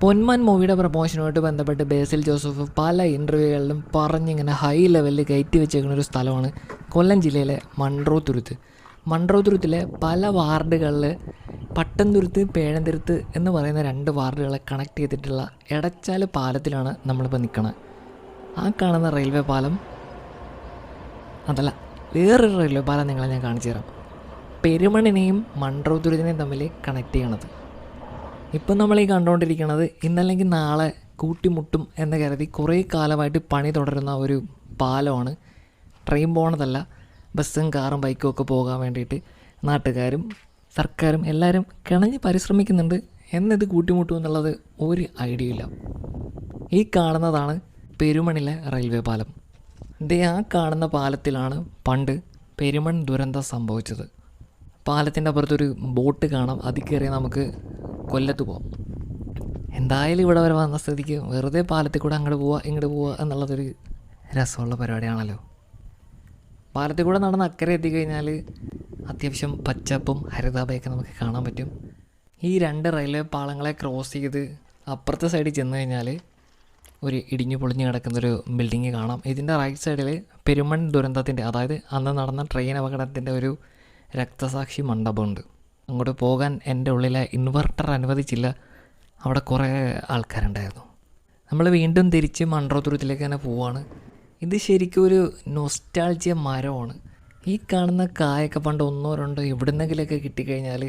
പൊന്മാൻ മൂവിയുടെ പ്രൊമോഷനുമായിട്ട് ബന്ധപ്പെട്ട് ബേസിൽ ജോസഫ് പല ഇൻ്റർവ്യൂകളിലും പറഞ്ഞിങ്ങനെ ഹൈ ലെവലിൽ കയറ്റി വെച്ചേക്കുന്ന ഒരു സ്ഥലമാണ് കൊല്ലം ജില്ലയിലെ മൺട്രോത്തുരുത്ത്. മൺട്രോത്തുരുത്തിലെ പല വാർഡുകളിൽ പട്ടംതുരുത്ത്, പേഴന്തുരുത്ത് എന്ന് പറയുന്ന 2 വാർഡുകളെ കണക്ട് ചെയ്തിട്ടുള്ള എടച്ചാൽ പാലത്തിലാണ് നമ്മളിപ്പോൾ നിൽക്കുന്നത്. ആ കാണുന്ന റെയിൽവേ പാലം അതല്ല, വേറൊരു റെയിൽവേ പാലം നിങ്ങളെ ഞാൻ കാണിച്ചു തരാം. പെരുമണിനെയും മൺട്രോത്തുരുത്തിനെയും തമ്മിൽ കണക്ട് ചെയ്യണത്. ഇപ്പം നമ്മൾ ഈ കണ്ടുകൊണ്ടിരിക്കുന്നത് ഇന്നല്ലെങ്കിൽ നാളെ കൂട്ടിമുട്ടും എന്ന് കരുതി കുറേ കാലമായിട്ട് പണി തുടരുന്ന ഒരു പാലമാണ്. ട്രെയിൻ പോകണതല്ല, ബസ്സും കാറും ബൈക്കും ഒക്കെ പോകാൻ വേണ്ടിയിട്ട് നാട്ടുകാരും സർക്കാരും എല്ലാവരും കിണഞ്ഞ് പരിശ്രമിക്കുന്നുണ്ട്. എന്നിത് കൂട്ടിമുട്ടും എന്നുള്ളത് ഒരു ഐഡിയ ഇല്ല. ഈ കാണുന്നതാണ് പെരുമണിലെ റെയിൽവേ പാലം. ആ കാണുന്ന പാലത്തിലാണ് പണ്ട് പെരുമൺ ദുരന്തം സംഭവിച്ചത്. പാലത്തിൻ്റെ അപ്പുറത്തൊരു ബോട്ട് കാണാം, അതിൽ കയറി നമുക്ക് കൊല്ലത്ത് പോവാം. എന്തായാലും ഇവിടെ വരെ വന്ന സ്ഥിതിക്ക് വെറുതെ പാലത്തിൽ കൂടെ അങ്ങോട്ട് പോവുക ഇങ്ങോട്ട് പോവുക എന്നുള്ളതൊരു രസമുള്ള പരിപാടിയാണല്ലോ. പാലത്തിൽ കൂടെ നടന്ന് അക്കരെ എത്തിക്കഴിഞ്ഞാൽ അത്യാവശ്യം പച്ചപ്പും ഹരിതാഭയൊക്കെ നമുക്ക് കാണാൻ പറ്റും. ഈ 2 റെയിൽവേ പാളങ്ങളെ ക്രോസ് ചെയ്ത് അപ്പുറത്തെ സൈഡിൽ ചെന്ന് കഴിഞ്ഞാൽ ഒരു ഇടിഞ്ഞു പൊളിഞ്ഞ് കിടക്കുന്നൊരു ബിൽഡിങ് കാണാം. ഇതിൻ്റെ റൈറ്റ് സൈഡിൽ പെരുമൺ ദുരന്തത്തിൻ്റെ, അതായത് അന്ന് നടന്ന ട്രെയിൻ അപകടത്തിൻ്റെ ഒരു രക്തസാക്ഷി മണ്ഡപമുണ്ട്. അങ്ങോട്ട് പോകാൻ എൻ്റെ ഉള്ളിലെ ഇൻവെർട്ടർ അനുവദിച്ചില്ല. അവിടെ കുറേ ആൾക്കാരുണ്ടായിരുന്നു. നമ്മൾ വീണ്ടും തിരിച്ച് മൺട്രോത്തുരുത്തിലേക്ക് തന്നെ പോവുകയാണ്. ഇത് ശരിക്കും ഒരു നൊസ്റ്റാൾജിയ മരമാണ്. ഈ കാണുന്ന കായൊക്കെ പണ്ട് 1 2 എവിടുന്നെങ്കിലൊക്കെ കിട്ടിക്കഴിഞ്ഞാൽ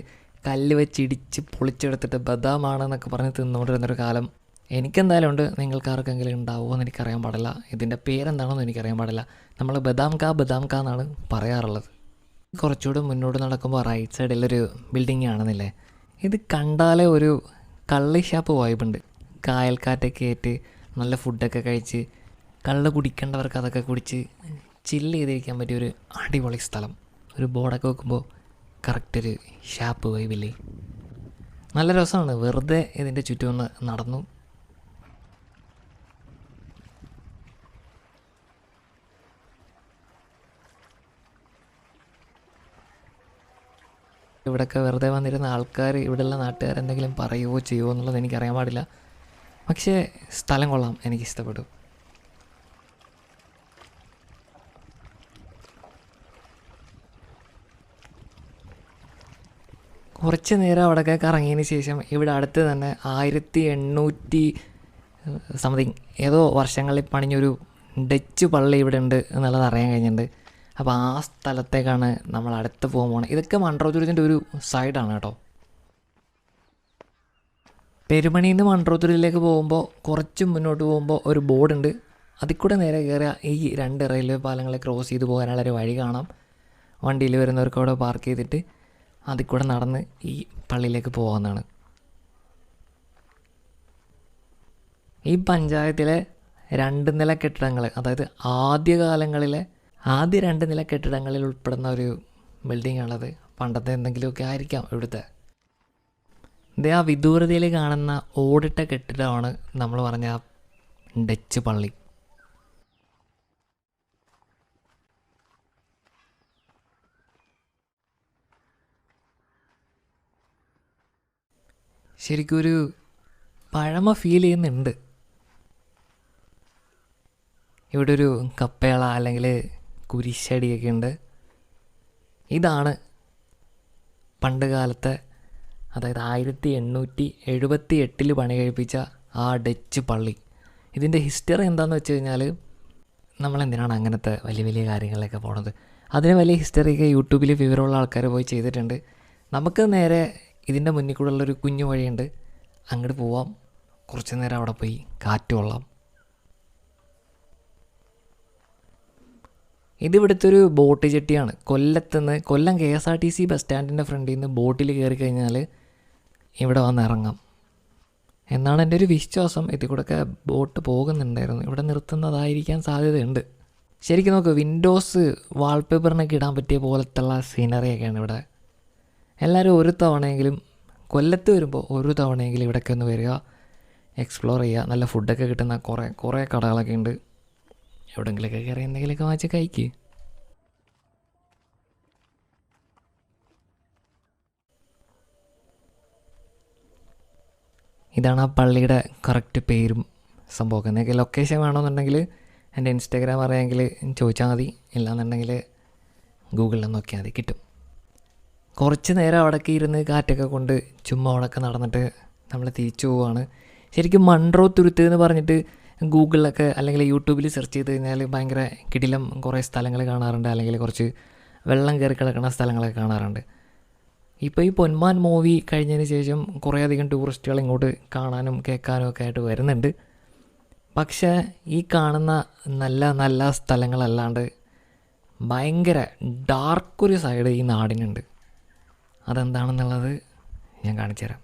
കല്ല് വെച്ചിടിച്ച് പൊളിച്ചെടുത്തിട്ട് ബദാമാണെന്നൊക്കെ പറഞ്ഞ് തിന്നുകൊണ്ടിരുന്നൊരു കാലം എനിക്കെന്തായാലും ഉണ്ട്. നിങ്ങൾക്കാർക്കെങ്കിലും ഉണ്ടാവുമോ എന്ന് എനിക്കറിയാൻ പാടില്ല. ഇതിൻ്റെ പേരെന്താണെന്ന് എനിക്കറിയാൻ പാടില്ല. നമ്മൾ ബദാം കാ എന്നാണ് പറയാറുള്ളത്. കുറച്ചുകൂടെ മുന്നോട്ട് നടക്കുമ്പോൾ റൈറ്റ് സൈഡിലൊരു ബിൽഡിങ് ആണെന്നില്ലേ, ഇത് കണ്ടാലേ ഒരു കള്ളി ഷാപ്പ് വൈബുണ്ട്. കായൽക്കാറ്റൊക്കെ ആയിട്ട് നല്ല ഫുഡൊക്കെ കഴിച്ച് കള്ള് കുടിക്കേണ്ടവർക്ക് അതൊക്കെ കുടിച്ച് ചില്ല് ചെയ്തിരിക്കാൻ പറ്റിയൊരു അടിപൊളി സ്ഥലം. ഒരു ബോർഡൊക്കെ വെക്കുമ്പോൾ കറക്റ്റ് ഒരു ഷാപ്പ് വൈബില്ലേ. നല്ല രസമാണ്. വെറുതെ ഇതിൻ്റെ ചുറ്റും ഒന്ന് നടന്നു. ഇവിടെയൊക്കെ വെറുതെ വന്നിരുന്ന ആൾക്കാർ, ഇവിടെയുള്ള നാട്ടുകാർ എന്തെങ്കിലും പറയുമോ ചെയ്യുമോ എന്നുള്ളത് എനിക്കറിയാൻ പാടില്ല. പക്ഷേ സ്ഥലം കൊള്ളാം, എനിക്കിഷ്ടപ്പെട്ടു. കുറച്ച് നേരം അവിടെയൊക്കെ കറങ്ങിയതിന് ശേഷം ഇവിടെ അടുത്ത് തന്നെ 1800 സംതിങ് ഏതോ വർഷങ്ങളിൽ പണിഞ്ഞൊരു ഡച്ച് പള്ളി ഇവിടെ ഉണ്ട് എന്നുള്ളത് അറിയാൻ കഴിഞ്ഞിട്ടുണ്ട്. അപ്പോൾ ആ സ്ഥലത്തേക്കാണ് നമ്മൾ അടുത്ത് പോകാൻ പോകുന്നത്. ഇതൊക്കെ മൺട്രോത്തുരുത്തിൻ്റെ ഒരു സൈഡാണ് കേട്ടോ. പെരുമണിയിൽ നിന്ന് മൺട്രോത്തുരുത്തിലേക്ക് പോകുമ്പോൾ കുറച്ച് മുന്നോട്ട് പോകുമ്പോൾ ഒരു ബോർഡുണ്ട്. അതിൽ കൂടെ നേരെ കയറിയ ഈ 2 റെയിൽവേ പാലങ്ങളെ ക്രോസ് ചെയ്ത് പോകാനുള്ളൊരു വഴി കാണാം. വണ്ടിയിൽ വരുന്നവർക്ക് അവിടെ പാർക്ക് ചെയ്തിട്ട് അതിൽ കൂടെ നടന്ന് ഈ പള്ളിയിലേക്ക് പോകാവുന്നതാണ്. ഈ പഞ്ചായത്തിലെ 2 നില കെട്ടിടങ്ങൾ, അതായത് ആദ്യ 2 നില കെട്ടിടങ്ങളിൽ ഉൾപ്പെടുന്ന ഒരു ബിൽഡിംഗ് ആണത്. പണ്ടത്തെ എന്തെങ്കിലുമൊക്കെ ആയിരിക്കാം ഇവിടുത്തെ. ആ വിദൂരതയിൽ കാണുന്ന ഓടിട്ട കെട്ടിടമാണ് നമ്മൾ പറഞ്ഞ ഡച്ച് പള്ളി. ശരിക്കും ഒരു പഴമ ഫീൽ ചെയ്യുന്നുണ്ട്. ഇവിടെ ഒരു കപ്പേള അല്ലെങ്കിൽ കുരിശടിയൊക്കെ ഉണ്ട്. ഇതാണ് പണ്ട് കാലത്തെ, അതായത് 1878 പണി കഴിപ്പിച്ച ആ ഡച്ച് പള്ളി. ഇതിൻ്റെ ഹിസ്റ്ററി എന്താണെന്ന് വെച്ച് കഴിഞ്ഞാൽ, നമ്മളെന്തിനാണ് അങ്ങനത്തെ വലിയ വലിയ കാര്യങ്ങളിലൊക്കെ പോണത്? അതിന് വലിയ ഹിസ്റ്ററിയൊക്കെ യൂട്യൂബിൽ വിവരമുള്ള ആൾക്കാർ പോയി ചെയ്തിട്ടുണ്ട്. നമുക്ക് നേരെ ഇതിൻ്റെ മുന്നിൽ കൂടെ ഉള്ളൊരു കുഞ്ഞു വഴിയുണ്ട്, അങ്ങോട്ട് പോവാം. കുറച്ച് നേരം അവിടെ പോയി കാറ്റ് കൊള്ളാം. ഇതിവിടുത്തെ ഒരു ബോട്ട് ജെട്ടിയാണ്. കൊല്ലത്തുനിന്ന് കൊല്ലം KSRTC ബസ് സ്റ്റാൻഡിൻ്റെ ഫ്രണ്ടിൽ നിന്ന് ബോട്ടിൽ കയറി കഴിഞ്ഞാൽ ഇവിടെ വന്ന് ഇറങ്ങാം എന്നാണ് എൻ്റെ ഒരു വിശ്വാസം. ഇതിൽ കൂടെയൊക്കെ ബോട്ട് പോകുന്നുണ്ടായിരുന്നു. ഇവിടെ നിർത്തുന്നതായിരിക്കാൻ സാധ്യതയുണ്ട്. ശരിക്കും നോക്കുക, വിൻഡോസ് വാൾപേപ്പറിനൊക്കെ ഇടാൻ പറ്റിയ പോലത്തുള്ള സീനറിയൊക്കെയാണ് ഇവിടെ. എല്ലാവരും ഒരു തവണയെങ്കിലും കൊല്ലത്ത് വരുമ്പോൾ ഒരു തവണയെങ്കിലും ഇവിടെയൊക്കെ ഒന്ന് വരിക, എക്സ്പ്ലോർ ചെയ്യുക. നല്ല ഫുഡൊക്കെ കിട്ടുന്ന കുറേ കടകളൊക്കെ ഉണ്ട്. എവിടെയെങ്കിലുമൊക്കെ കയറി എന്തെങ്കിലുമൊക്കെ വാങ്ങിച്ച് കഴിക്കുക. ഇതാണ് ആ പള്ളിയുടെ കറക്റ്റ് പേരും സംഭവമൊക്കെ. നിങ്ങൾക്ക് ലൊക്കേഷൻ വേണമെന്നുണ്ടെങ്കിൽ എൻ്റെ ഇൻസ്റ്റാഗ്രാം അറിയാമെങ്കിൽ ചോദിച്ചാൽ മതി, ഇല്ലാന്നുണ്ടെങ്കിൽ ഗൂഗിളിൽ നോക്കിയാൽ മതി, കിട്ടും. കുറച്ച് നേരം അവിടേക്ക് ഇരുന്ന് കാറ്റൊക്കെ കൊണ്ട് ചുമ്മാ അവിടെയൊക്കെ നടന്നിട്ട് നമ്മൾ തിരിച്ചു പോവുകയാണ്. ശരിക്കും മൺട്രോ തുരുത്ത് എന്ന് പറഞ്ഞിട്ട് ഗൂഗിളിലൊക്കെ അല്ലെങ്കിൽ യൂട്യൂബിൽ സെർച്ച് ചെയ്ത് കഴിഞ്ഞാൽ ഭയങ്കര കിടിലം കുറേ സ്ഥലങ്ങൾ കാണാറുണ്ട്, അല്ലെങ്കിൽ കുറച്ച് വെള്ളം കയറി കിടക്കുന്ന സ്ഥലങ്ങളൊക്കെ കാണാറുണ്ട്. ഇപ്പോൾ ഈ പൊന്മാൻ മൂവി കഴിഞ്ഞതിന് ശേഷം കുറേയധികം ടൂറിസ്റ്റുകൾ ഇങ്ങോട്ട് കാണാനും കേൾക്കാനും ഒക്കെ ആയിട്ട് വരുന്നുണ്ട്. പക്ഷേ ഈ കാണുന്ന നല്ല നല്ല സ്ഥലങ്ങളല്ലാണ്ട് ഭയങ്കര ഡാർക്കൊരു സൈഡ് ഈ നാടിനുണ്ട്. അതെന്താണെന്നുള്ളത് ഞാൻ കാണിച്ചു തരാം.